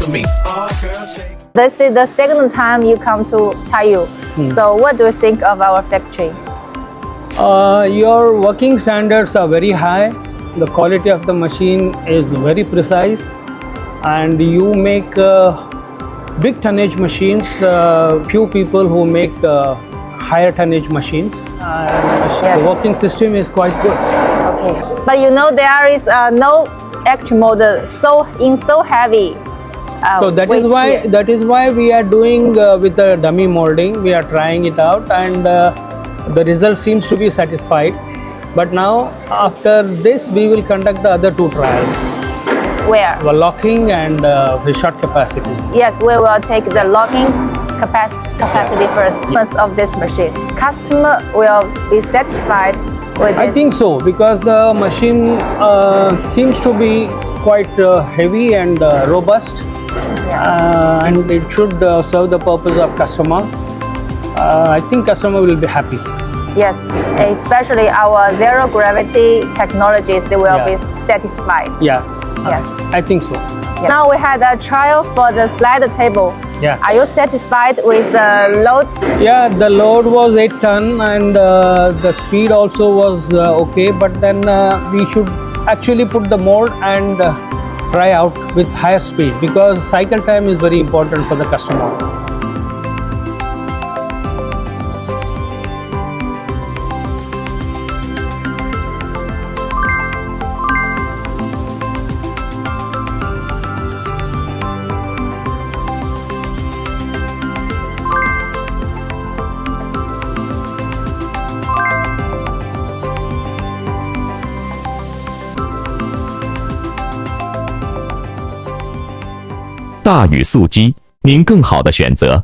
for me. Oh, girl, shake. This is the second time you come to TAYU. So what do you think of our factory? Your working standards are very high. The quality of the machine is very precise, and you make big tonnage machines. Few people who make higher tonnage machines. Yes. The working system is quite good. Okay. But you know there is no actual model so heavy. So that is why we are doing with the dummy molding. We are trying it out, and the result seems to be satisfied. But now after this, we will conduct the other two trials: Where? locking and the short capacity. Yes, we will take the locking capacity first of this machine. Customer will be satisfied with I it. think so, because the machine seems to be quite heavy and robust, and it should serve the purpose of customer. I think customer will be happy. Yes, especially our zero gravity technologies, they will be satisfied. Yeah. Yes. I think so. Yeah. Now we had a trial for the slider table. Yeah. Are you satisfied with the loads? Yeah, the load was 8 ton, and the speed also was okay, but then we should actually put the mold and try out with higher speed, because cycle time is very important for the customer.大宇速机，您更好的选择。